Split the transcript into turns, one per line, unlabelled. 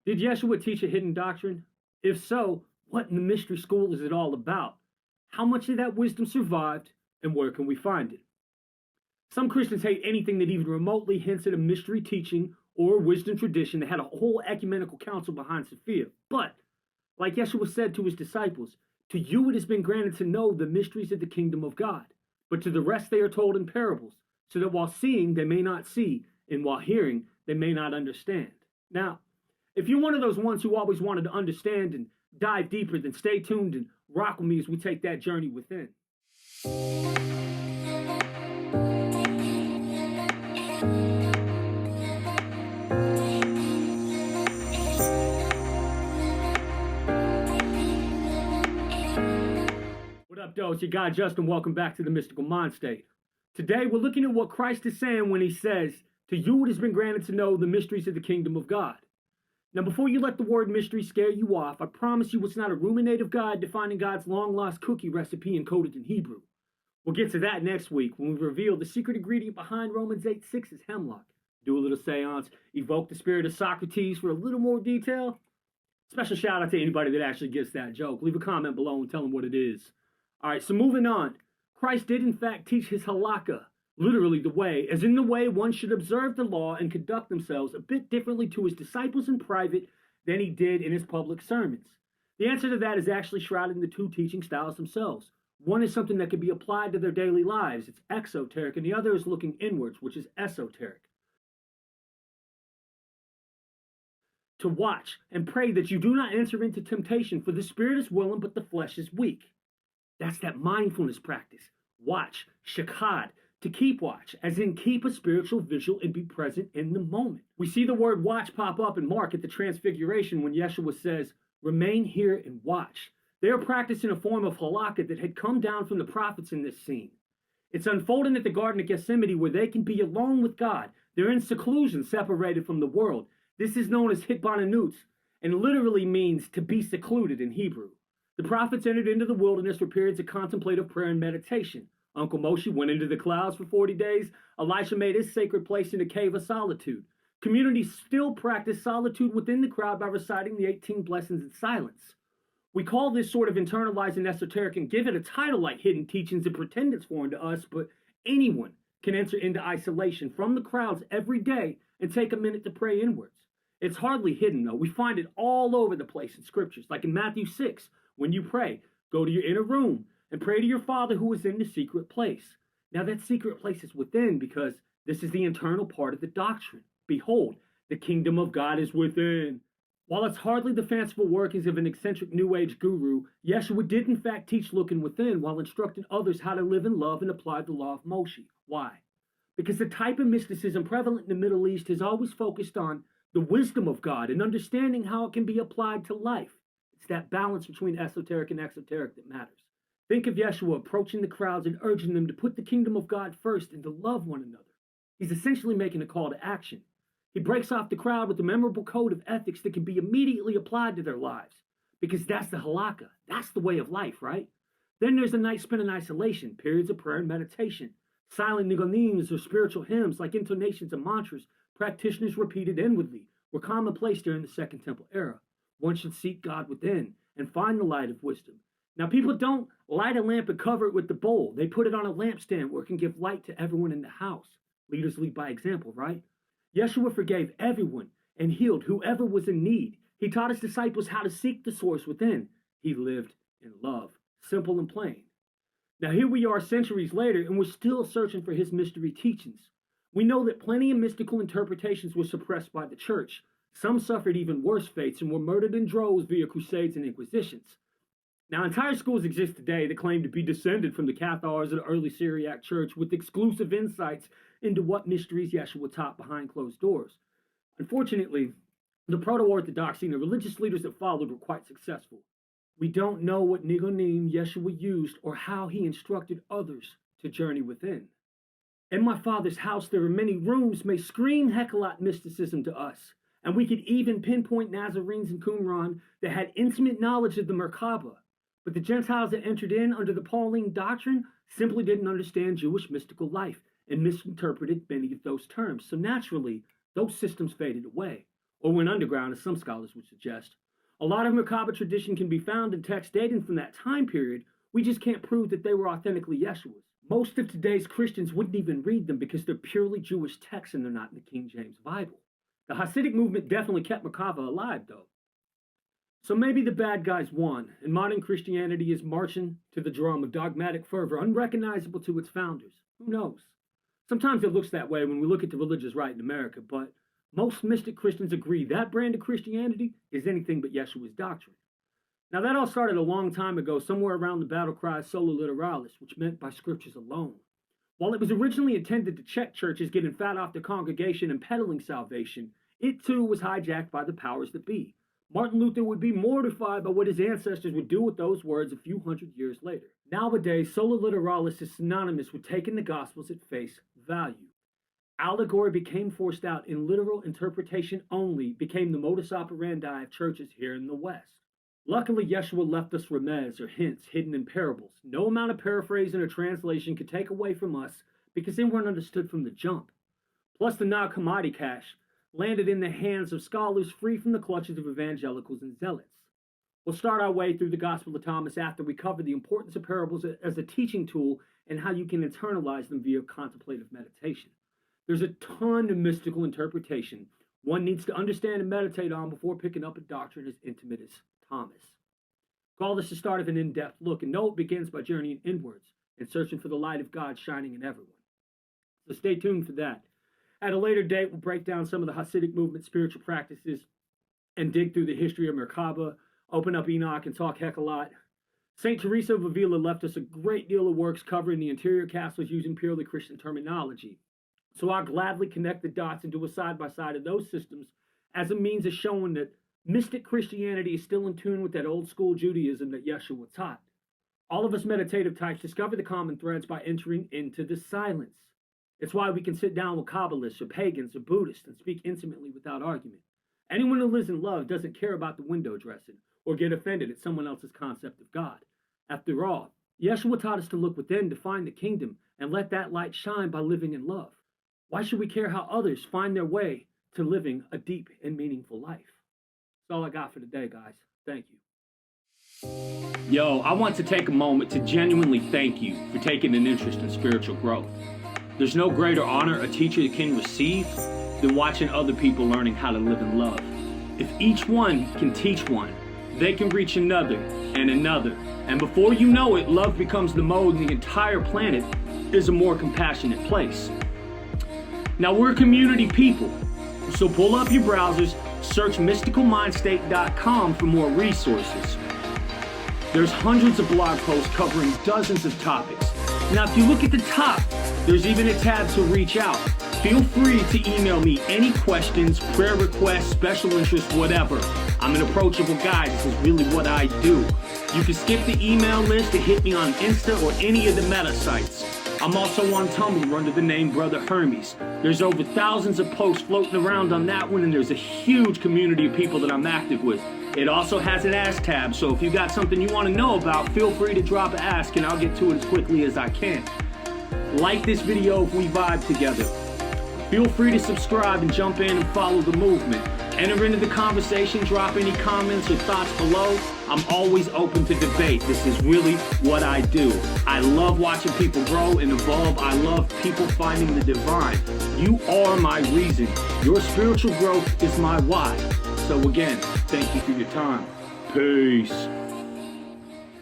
Did Yeshua teach a hidden doctrine? If so, what in the mystery school is it all about? How much of that wisdom survived, and where can we find it? Some Christians hate anything that even remotely hints at a mystery teaching or wisdom tradition that had a whole ecumenical council behind Sophia. But, like Yeshua said to his disciples, to you it has been granted to know the mysteries of the kingdom of God, but to the rest they are told in parables, so that while seeing they may not see, and while hearing they may not understand. Now, if you're one of those ones who always wanted to understand and dive deeper, then stay tuned and rock with me as we take that journey within. What up, though? It's your guy Justin. Welcome back to the Mystical Mind State. Today we're looking at what Christ is saying when he says, to you it has been granted to know the mysteries of the kingdom of God. Now, before you let the word mystery scare you off, I promise you it's not a ruminative guide defining God's long-lost cookie recipe encoded in Hebrew. We'll get to that next week when we reveal the secret ingredient behind Romans 8:6 is hemlock. Do a little seance, evoke the spirit of Socrates for a little more detail. Special shout out to anybody that actually gets that joke. Leave a comment below and tell them what it is. All right, so moving on. Christ did in fact teach his halakha, literally the way, as in the way one should observe the law and conduct themselves a bit differently to his disciples in private than he did in his public sermons. The answer to that is actually shrouded in the two teaching styles themselves. One is something that can be applied to their daily lives. It's exoteric, and the other is looking inwards, which is esoteric. To watch and pray that you do not enter into temptation, for the spirit is willing, but the flesh is weak. That's that mindfulness practice. Watch, shakad, to keep watch, as in keep a spiritual visual and be present in the moment. We see the word watch pop up in Mark at the Transfiguration when Yeshua says, remain here and watch. They are practicing a form of halakha that had come down from the prophets in this scene. It's unfolding at the Garden of Gethsemane where they can be alone with God. They're in seclusion, separated from the world. This is known as hitbananut, and literally means to be secluded in Hebrew. The prophets entered into the wilderness for periods of contemplative prayer and meditation. Uncle Moshe went into the clouds for 40 days. Elisha made his sacred place in a cave of solitude. Communities still practice solitude within the crowd by reciting the 18 blessings in silence. We call this sort of internalizing esoteric and give it a title like hidden teachings and pretend it's foreign to us, but anyone can enter into isolation from the crowds every day and take a minute to pray inwards. It's hardly hidden, though. We find it all over the place in scriptures, like in Matthew 6. When you pray, go to your inner room and pray to your Father who is in the secret place. Now that secret place is within because this is the internal part of the doctrine. Behold, the kingdom of God is within. While it's hardly the fanciful workings of an eccentric New Age guru, Yeshua did in fact teach looking within while instructing others how to live in love and apply the law of Moshe. Why? Because the type of mysticism prevalent in the Middle East has always focused on the wisdom of God and understanding how it can be applied to life. It's that balance between esoteric and exoteric that matters. Think of Yeshua approaching the crowds and urging them to put the kingdom of God first and to love one another. He's essentially making a call to action. He breaks off the crowd with a memorable code of ethics that can be immediately applied to their lives. Because that's the halakha. That's the way of life, right? Then there's a night spent in isolation, periods of prayer and meditation. Silent nigonims or spiritual hymns like intonations of mantras practitioners repeated inwardly were commonplace during the Second Temple era. One should seek God within and find the light of wisdom. Now, people don't light a lamp and cover it with the bowl. They put it on a lampstand where it can give light to everyone in the house. Leaders lead by example, right? Yeshua forgave everyone and healed whoever was in need. He taught his disciples how to seek the source within. He lived in love, simple and plain. Now, here we are centuries later, and we're still searching for his mystery teachings. We know that plenty of mystical interpretations were suppressed by the church. Some suffered even worse fates and were murdered in droves via crusades and inquisitions. Now, entire schools exist today that claim to be descended from the Cathars of the early Syriac church with exclusive insights into what mysteries Yeshua taught behind closed doors. Unfortunately, the proto-Orthodoxy and the religious leaders that followed were quite successful. We don't know what nigonim Yeshua used or how he instructed others to journey within. In my Father's house there are many rooms may scream Heckelot mysticism to us, and we could even pinpoint Nazarenes in Qumran that had intimate knowledge of the Merkaba. But the Gentiles that entered in under the Pauline doctrine simply didn't understand Jewish mystical life and misinterpreted many of those terms. So naturally, those systems faded away. or went underground, as some scholars would suggest. A lot of Merkaba tradition can be found in texts dating from that time period. We just can't prove that they were authentically Yeshua's. Most of today's Christians wouldn't even read them because they're purely Jewish texts and they're not in the King James Bible. The Hasidic movement definitely kept Merkaba alive, though. So maybe the bad guys won, and modern Christianity is marching to the drum of dogmatic fervor, unrecognizable to its founders. Who knows? Sometimes it looks that way when we look at the religious right in America, but most mystic Christians agree that brand of Christianity is anything but Yeshua's doctrine. Now that all started a long time ago, somewhere around the battle cry sola literalis, which meant by scriptures alone. While it was originally intended to check churches getting fat off the congregation and peddling salvation, it too was hijacked by the powers that be. Martin Luther would be mortified by what his ancestors would do with those words a few hundred years later. Nowadays, sola literalis is synonymous with taking the Gospels at face value. Allegory became forced out, and literal interpretation only became the modus operandi of churches here in the West. Luckily, Yeshua left us remez, or hints, hidden in parables. No amount of paraphrasing or translation could take away from us because they weren't understood from the jump. Plus, the now commodity cash landed in the hands of scholars free from the clutches of evangelicals and zealots. We'll start our way through the Gospel of Thomas after we cover the importance of parables as a teaching tool and how you can internalize them via contemplative meditation. There's a ton of mystical interpretation one needs to understand and meditate on before picking up a doctrine as intimate as Thomas. Call this the start of an in-depth look, and know it begins by journeying inwards and searching for the light of God shining in everyone. So stay tuned for that. At a later date, we'll break down some of the Hasidic movement spiritual practices and dig through the history of Merkaba, open up Enoch, and talk heck a lot. St. Teresa of Avila left us a great deal of works covering the interior castles using purely Christian terminology. So I'll gladly connect the dots and do a side-by-side of those systems as a means of showing that mystic Christianity is still in tune with that old-school Judaism that Yeshua taught. All of us meditative types discover the common threads by entering into the silence. It's why we can sit down with Kabbalists or pagans or Buddhists and speak intimately without argument. Anyone who lives in love doesn't care about the window dressing or get offended at someone else's concept of God. After all, Yeshua taught us to look within to find the kingdom and let that light shine by living in love. Why should we care how others find their way to living a deep and meaningful life? That's all I got for today, guys. Thank you. Yo, I want to take a moment to genuinely thank you for taking an interest in spiritual growth. There's no greater honor a teacher can receive than watching other people learning how to live in love. If each one can teach one, they can reach another and another. And before you know it, love becomes the mode and the entire planet is a more compassionate place. Now, we're community people, so pull up your browsers, search mysticalmindstate.com for more resources. There's hundreds of blog posts covering dozens of topics. Now, if you look at the top, there's even a tab to reach out. Feel free to email me any questions, prayer requests, special interests, whatever. I'm an approachable guy. This is really what I do. You can skip the email list to hit me on Insta or any of the meta sites. I'm also on Tumblr under the name Brother Hermes. There's over thousands of posts floating around on that one, and there's a huge community of people that I'm active with. It also has an Ask tab, so if you got something you want to know about, feel free to drop an ask and I'll get to it as quickly as I can. Like this video if we vibe together. Feel free to subscribe and jump in and follow the movement. Enter into the conversation, drop any comments or thoughts below. I'm always open to debate. This is really what I do. I love watching people grow and evolve. I love people finding the divine. You are my reason. Your spiritual growth is my why. So again, thank you for your time. Peace.